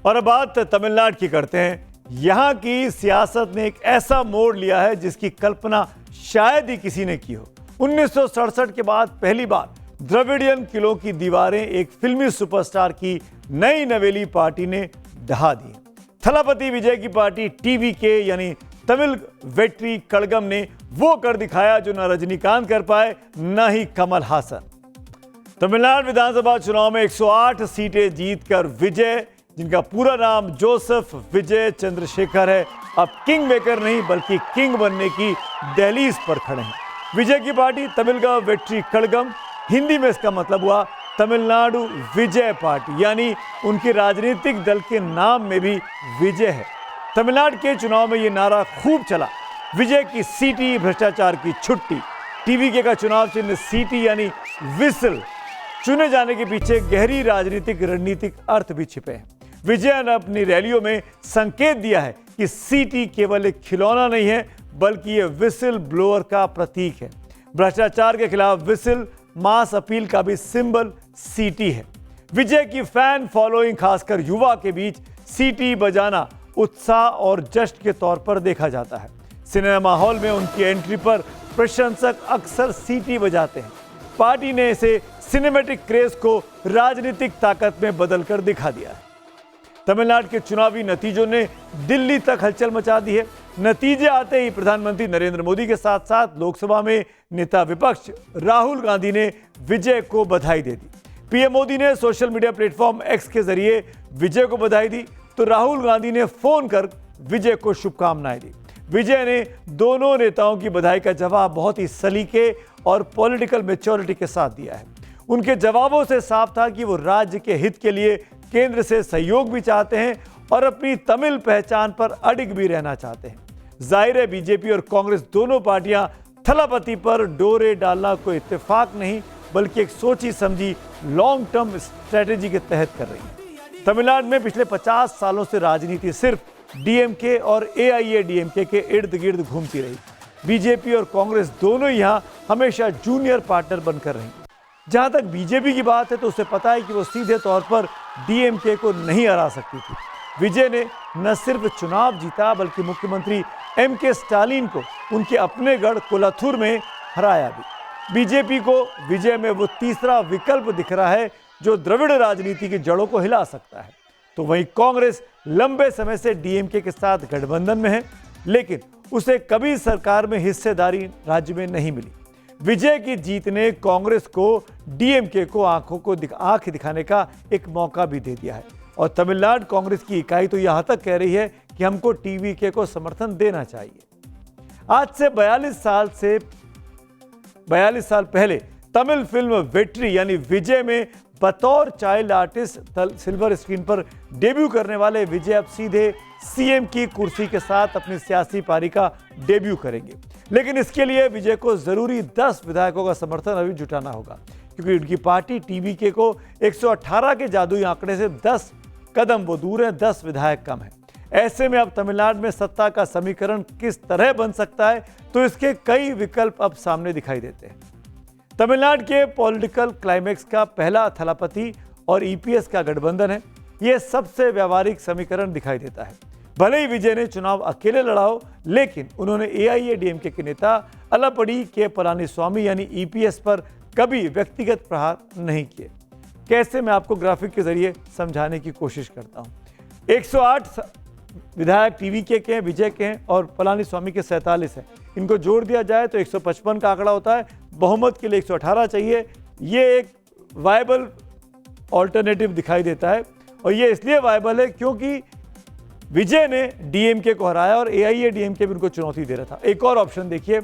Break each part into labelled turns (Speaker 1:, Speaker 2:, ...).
Speaker 1: और अब बात तमिलनाडु की करते हैं। यहाँ की सियासत ने एक ऐसा मोड़ लिया है जिसकी कल्पना शायद ही किसी ने की हो। 1967 के बाद पहली बार द्रविडियन किलों की दीवारें एक फिल्मी सुपरस्टार की नई नवेली पार्टी ने ढहा दी। थलापति विजय की पार्टी टीवीके यानी तमिल वेट्री कड़गम ने वो कर दिखाया जो न रजनीकांत कर पाए न ही कमल हासन। तमिलनाडु विधानसभा चुनाव में 108 सीटें जीतकर विजय, जिनका पूरा नाम जोसेफ विजय चंद्रशेखर है, अब किंग मेकर नहीं बल्कि किंग बनने की दहलीज पर खड़े हैं। विजय की पार्टी तमिलगा वेट्री कड़गम, हिंदी में इसका मतलब हुआ तमिलनाडु विजय पार्टी, यानी उनके राजनीतिक दल के नाम में भी विजय है। तमिलनाडु के चुनाव में ये नारा खूब चला, विजय की सीटी भ्रष्टाचार की छुट्टी। टीवीके का चुनाव चिन्ह सीटी यानी विसल चुने जाने के पीछे गहरी राजनीतिक रणनीतिक अर्थ भी छिपे हैं। विजय ने अपनी रैलियों में संकेत दिया है कि सीटी केवल एक खिलौना नहीं है बल्कि ये विसल ब्लोअर का प्रतीक है। भ्रष्टाचार के खिलाफ विसल मास अपील का भी सिंबल सीटी है। विजय की फैन फॉलोइंग खासकर युवा के बीच सीटी बजाना उत्साह और जश्न के तौर पर देखा जाता है। सिनेमा हॉल में उनकी एंट्री पर प्रशंसक अक्सर सीटी बजाते हैं। पार्टी ने इसे सिनेमैटिक क्रेज को राजनीतिक ताकत में बदलकर दिखा दिया है। तमिलनाडु के चुनावी नतीजों ने दिल्ली तक हलचल मचा दी है। नतीजे आते ही प्रधानमंत्री नरेंद्र मोदी के साथ साथ लोकसभा में नेता विपक्ष राहुल गांधी ने विजय को बधाई दे दी। पीएम मोदी ने सोशल मीडिया प्लेटफॉर्म एक्स के जरिए विजय को बधाई दी तो राहुल गांधी ने फोन कर विजय को शुभकामनाएं दी। विजय ने दोनों नेताओं की बधाई का जवाब बहुत ही सलीके और पॉलिटिकल मैच्योरिटी के साथ दिया है। उनके जवाबों से साफ था कि वो राज्य के हित के लिए केंद्र से सहयोग भी चाहते हैं और अपनी तमिल पहचान पर अडिग भी रहना चाहते हैं। जाहिर है बीजेपी और कांग्रेस दोनों पार्टियां थलापति पर डोरे डालना कोई इत्तेफाक नहीं बल्कि एक सोची समझी लॉन्ग टर्म स्ट्रेटेजी के तहत कर रही है। तमिलनाडु में पिछले 50 सालों से राजनीति सिर्फ डीएमके और एआईएडीएमके के इर्द गिर्द घूमती रही। बीजेपी और कांग्रेस दोनों यहां हमेशा जूनियर पार्टनर बनकर रही। जहां तक बीजेपी की बात है तो उसे पता है कि वो सीधे तौर पर डीएमके को नहीं हरा सकती थी। विजय ने न सिर्फ चुनाव जीता बल्कि मुख्यमंत्री एमके स्टालिन को उनके अपने गढ़ कोलाथुर में हराया भी। बीजेपी को विजय में वो तीसरा विकल्प दिख रहा है जो द्रविड़ राजनीति की जड़ों को हिला सकता है। तो वहीं कांग्रेस लंबे समय से डीएमके के साथ गठबंधन में है लेकिन उसे कभी सरकार में हिस्सेदारी राज्य में नहीं मिली। विजय की जीत ने कांग्रेस को डीएमके को आंख दिखाने का एक मौका भी दे दिया है और तमिलनाडु कांग्रेस की इकाई तो यहां तक कह रही है कि हमको टीवीके को समर्थन देना चाहिए। आज से 42 साल पहले तमिल फिल्म वेट्री यानी विजय में बतौर चाइल्ड आर्टिस्ट सिल्वर स्क्रीन पर डेब्यू करने वाले विजय अब सीधे सीएम की कुर्सी के साथ अपनी सियासी पारी का डेब्यू करेंगे। लेकिन इसके लिए विजय को जरूरी 10 विधायकों का समर्थन अभी जुटाना होगा क्योंकि उनकी पार्टी टीवीके को 118 के जादुई आंकड़े से 10 कदम वो दूर है, 10 विधायक कम है। ऐसे में अब तमिलनाडु में सत्ता का समीकरण किस तरह बन सकता है तो इसके कई विकल्प अब सामने दिखाई देते हैं। तमिलनाडु के पॉलिटिकल क्लाइमेक्स का पहला थलापति और ईपीएस का गठबंधन है। यह सबसे व्यावहारिक समीकरण दिखाई देता है। भले ही विजय ने चुनाव अकेले लड़ा हो लेकिन उन्होंने एआईएडीएमके के नेता अलापड़ी के पलानीस्वामी यानी ईपीएस पर कभी व्यक्तिगत प्रहार नहीं किए। कैसे, मैं आपको ग्राफिक के जरिए समझाने की कोशिश करता हूं। 108 विधायक टीवीके के हैं, विजय के हैं और पलानीस्वामी के 47 हैं। इनको जोड़ दिया जाए तो 155 का आंकड़ा होता है। बहुमत के लिए 118 चाहिए। ये एक वायबल ऑल्टरनेटिव दिखाई देता है और ये इसलिए वायबल है क्योंकि विजय ने डीएमके को हराया और एआईएडीएमके भी उनको चुनौती दे रहा था। एक और ऑप्शन देखिए,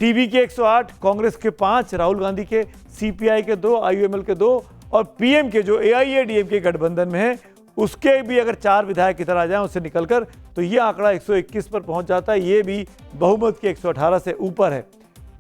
Speaker 1: टीवीके 108, कांग्रेस के 5, राहुल गांधी के, सीपीआई के 2, आईयूएमएल के 2 और पीएम के जो एआईएडीएमके गठबंधन में है उसके भी अगर 4 विधायक इधर आ जाएं उससे निकलकर तो ये आंकड़ा 121 पर पहुंच जाता है। ये भी बहुमत के 118 से ऊपर है।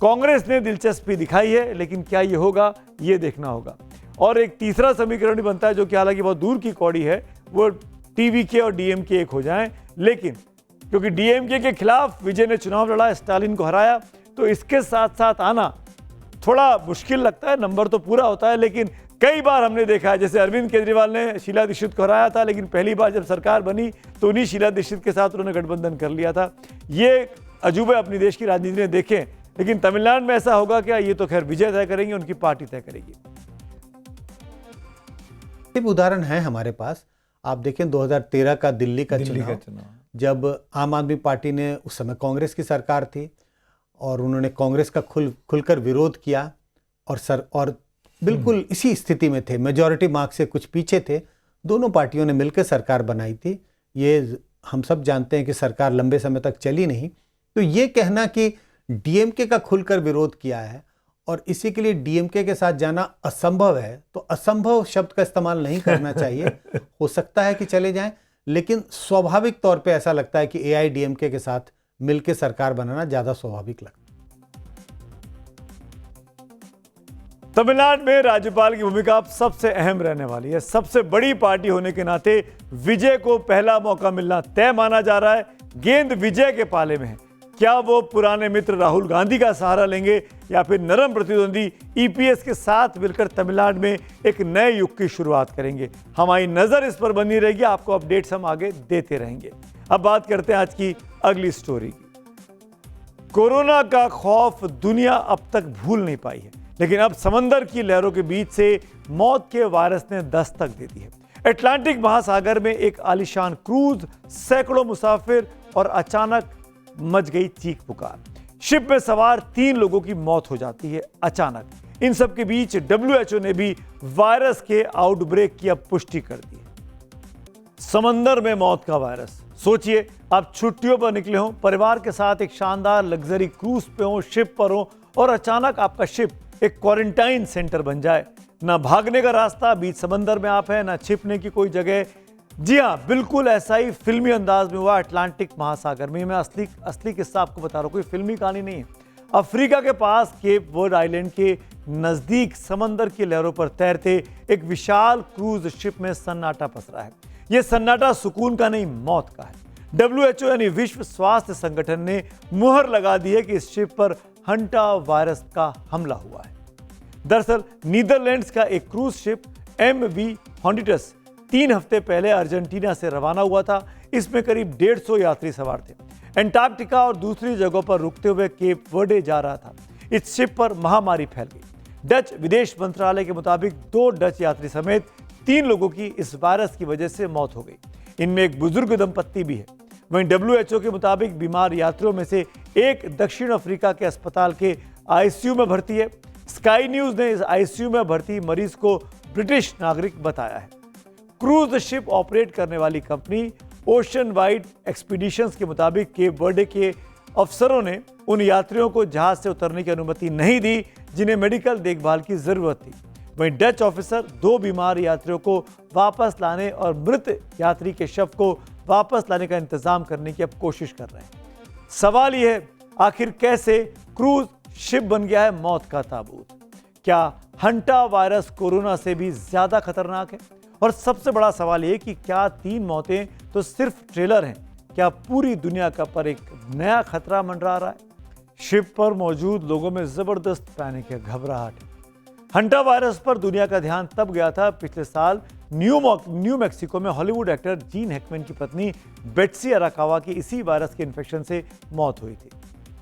Speaker 1: कांग्रेस ने दिलचस्पी दिखाई है लेकिन क्या ये होगा, ये देखना होगा। और एक तीसरा समीकरण भी बनता है जो कि हालांकि बहुत दूर की कौड़ी है, वो टीवीके और डीएमके एक हो जाएं। लेकिन क्योंकि डीएमके के खिलाफ विजय ने चुनाव लड़ा, स्टालिन को हराया, तो इसके साथ साथ आना थोड़ा मुश्किल लगता है। नंबर तो पूरा होता है लेकिन कई बार हमने देखा है, जैसे अरविंद केजरीवाल ने शीला दीक्षित को हराया था, लेकिन पहली बार जब सरकार बनी तो उन्हीं शीला दीक्षित के साथ उन्होंने गठबंधन कर लिया था। ये अजूबे अपनी देश की राजनीति में देखें, लेकिन तमिलनाडु में ऐसा होगा क्या, ये तो खैर विजय तय करेंगे, उनकी पार्टी तय करेगी।
Speaker 2: उदाहरण है हमारे पास। आप देखें 2013 का दिल्ली का चुनाव, जब आम आदमी पार्टी ने, उस समय कांग्रेस की सरकार थी, और उन्होंने कांग्रेस का खुलकर विरोध किया और बिल्कुल इसी स्थिति में थे, मेजॉरिटी मार्क से कुछ पीछे थे, दोनों पार्टियों ने मिलकर सरकार बनाई थी। ये हम सब जानते हैं कि सरकार लंबे समय तक चली नहीं। तो ये कहना कि डीएमके का खुलकर विरोध किया है और इसी के लिए डीएमके के साथ जाना असंभव है, तो असंभव शब्द का इस्तेमाल नहीं करना चाहिए। हो सकता है कि चले जाएं, लेकिन स्वाभाविक तौर पे ऐसा लगता है कि एआईडीएमके के साथ मिलकर सरकार बनाना ज्यादा स्वाभाविक लगता है।
Speaker 1: तमिलनाडु में राज्यपाल की भूमिका अब सबसे अहम रहने वाली है। सबसे बड़ी पार्टी होने के नाते विजय को पहला मौका मिलना तय माना जा रहा है। गेंद विजय के पाले में है। क्या वो पुराने मित्र राहुल गांधी का सहारा लेंगे या फिर नरम प्रतिद्वंदी ईपीएस के साथ मिलकर तमिलनाडु में एक नए युग की शुरुआत करेंगे? हमारी नजर इस पर बनी रहेगी। आपको अपडेट्स हम आगे देते रहेंगे। अब बात करते हैं आज की अगली स्टोरी की। कोरोना का खौफ दुनिया अब तक भूल नहीं पाई है, लेकिन अब समंदर की लहरों के बीच से मौत के वायरस ने दस्तक दे दी है। अटलांटिक महासागर में एक आलीशान क्रूज, सैकड़ों मुसाफिर और अचानक मच गई चीख पुकार। शिप में सवार 3 लोगों की मौत हो जाती है अचानक। इन सब के बीच WHO ने भी वायरस के आउटब्रेक की अब पुष्टि कर दी है। समंदर में मौत का वायरस। सोचिए, आप छुट्टियों पर निकले हो, परिवार के साथ एक शानदार लग्जरी क्रूज पे हो, शिप पर हो, और अचानक आपका शिप एक क्वारंटाइन सेंटर बन जाए। ना भागने का रास्ता, बीच समंदर में आप हैं, ना छिपने की कोई जगह। जी हाँ, बिल्कुल ऐसा ही फिल्मी अंदाज में हुआ अटलांटिक महासागर में। मैं असली किस्सा आपको बता रहा हूँ, कोई फिल्मी कहानी नहीं है। अफ्रीका के पास केप वर्ड आइलैंड के नजदीक समंदर की लहरों पर तैरते एक विशाल क्रूज शिप में सन्नाटा पसरा है। यह सन्नाटा सुकून का नहीं, मौत का है। WHO यानी विश्व स्वास्थ्य संगठन ने मुहर लगा दी है कि इस शिप पर हंटा वायरस का हमला हुआ है। दरअसल नीदरलैंड्स का एक क्रूज शिप MV हॉन्डिटस 3 हफ्ते पहले अर्जेंटीना से रवाना हुआ था। इसमें करीब 150 यात्री सवार थे। एंटार्क्टिका और दूसरी जगहों पर रुकते हुए केप वर्डे जा रहा था। इस शिप पर महामारी फैल गई। डच विदेश मंत्रालय के मुताबिक 2 डच यात्री समेत 3 लोगों की इस वायरस की वजह से मौत हो गई। इनमें एक बुजुर्ग दंपत्ति भी है। वहीं WHO के मुताबिक बीमार यात्रियों में से एक दक्षिण अफ्रीका के अस्पताल के ICU में भर्ती है। स्काई न्यूज ने इस ICU में भर्ती मरीज को ब्रिटिश नागरिक बताया है। क्रूज शिप ऑपरेट करने वाली कंपनी ओशन वाइड एक्सपीडिशंस के मुताबिक केप वर्डे के अफसरों ने उन यात्रियों को जहाज से उतरने की अनुमति नहीं दी जिन्हें मेडिकल देखभाल की जरूरत थी। वहीं डच ऑफिसर 2 बीमार यात्रियों को वापस लाने और मृत यात्री के शव को वापस लाने का इंतजाम करने की अब कोशिश कर रहे हैं। सवाल यह है, आखिर कैसे क्रूज शिप बन गया है मौत का ताबूत? क्या हंटा वायरस कोरोना से भी ज्यादा खतरनाक है? और सबसे बड़ा सवाल यह कि क्या 3 मौतें तो सिर्फ ट्रेलर हैं? क्या पूरी दुनिया का पर एक नया खतरा मंडरा रहा है? शिप पर मौजूद लोगों में जबरदस्त पैनिक है, घबराहट है। हंटा वायरस पर दुनिया का ध्यान तब गया था पिछले साल न्यू मैक्सिको में हॉलीवुड एक्टर जीन हैकमैन की पत्नी बेट्सी अराकावा की इसी वायरस के इन्फेक्शन से मौत हुई थी।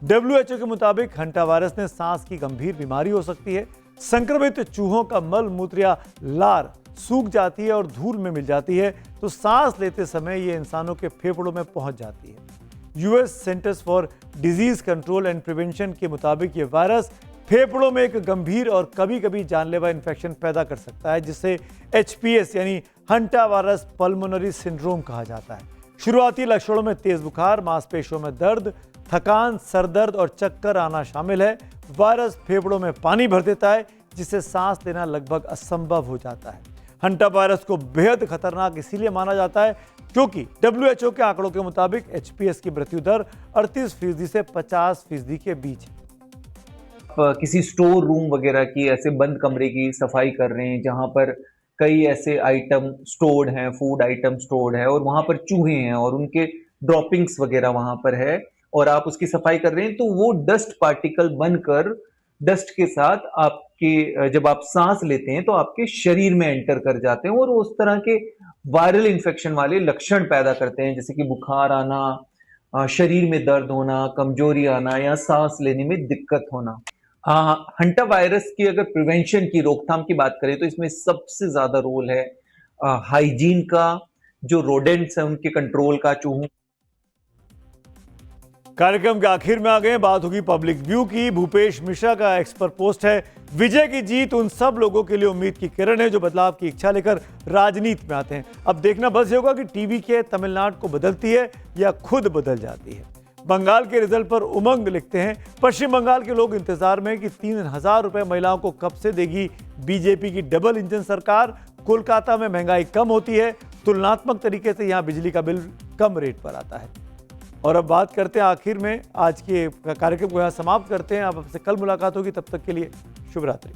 Speaker 1: WHO के मुताबिक हंटा वायरस ने सांस की गंभीर बीमारी हो सकती है। संक्रमित चूहों का मल मूत्र या लार सूख जाती है और धूल में मिल जाती है, तो सांस लेते समय ये इंसानों के फेफड़ों में पहुंच जाती है। US centres for disease control and prevention के मुताबिक ये वायरस फेफड़ों में एक गंभीर और कभी कभी जानलेवा इन्फेक्शन पैदा कर सकता है, जिसे HPS यानी हंटा वायरस पल्मोनरी सिंड्रोम कहा जाता है। शुरुआती लक्षणों में तेज बुखार, मांसपेशियों में दर्द, थकान, सरदर्द और चक्कर आना शामिल है। वायरस फेफड़ों में पानी भर देता है, जिससे सांस लेना लगभग असंभव हो जाता है। हंटा वायरस को बेहद खतरनाक इसीलिए माना जाता है क्योंकि WHO के आंकड़ों के मुताबिक HPS की मृत्यु दर 38% से 50% के बीच है।
Speaker 3: किसी स्टोर रूम वगैरह की ऐसे बंद कमरे की सफाई कर रहे हैं जहां पर कई ऐसे आइटम स्टोर्ड हैं, फूड आइटम स्टोर्ड है और वहां पर चूहे हैं और उनके ड्रॉपिंग्स वगैरह वहां पर है और आप उसकी सफाई कर रहे हैं, तो वो डस्ट पार्टिकल बनकर डस्ट के साथ आपके जब आप सांस लेते हैं तो आपके शरीर में एंटर कर जाते हैं और उस तरह के वायरल इन्फेक्शन वाले लक्षण पैदा करते हैं, जैसे कि बुखार आना, शरीर में दर्द होना, कमजोरी आना या सांस लेने में दिक्कत होना। हंटा वायरस की अगर प्रिवेंशन की, रोकथाम की बात करें तो इसमें सबसे ज्यादा रोल है हाइजीन का, जो रोडेंट्स है उनके कंट्रोल का, चूहों।
Speaker 1: कार्यक्रम के आखिर में आ गए, बात होगी पब्लिक व्यू की। भूपेश मिश्रा का एक्स पर पोस्ट है, विजय की जीत उन सब लोगों के लिए उम्मीद की किरण है जो बदलाव की इच्छा लेकर राजनीति में आते हैं। अब देखना बस ये होगा कि टीवी के तमिलनाडु को बदलती है या खुद बदल जाती है। बंगाल के रिजल्ट पर उमंग लिखते हैं, पश्चिम बंगाल के लोग इंतजार में कि 3,000 रुपए महिलाओं को कब से देगी बीजेपी की डबल इंजन सरकार। कोलकाता में महंगाई कम होती है, तुलनात्मक तरीके से यहां बिजली का बिल कम रेट पर आता है। और अब बात करते हैं आखिर में, आज के कार्यक्रम को यहाँ समाप्त करते हैं। अब आपसे कल मुलाकात होगी, तब तक के लिए शुभ रात्रि।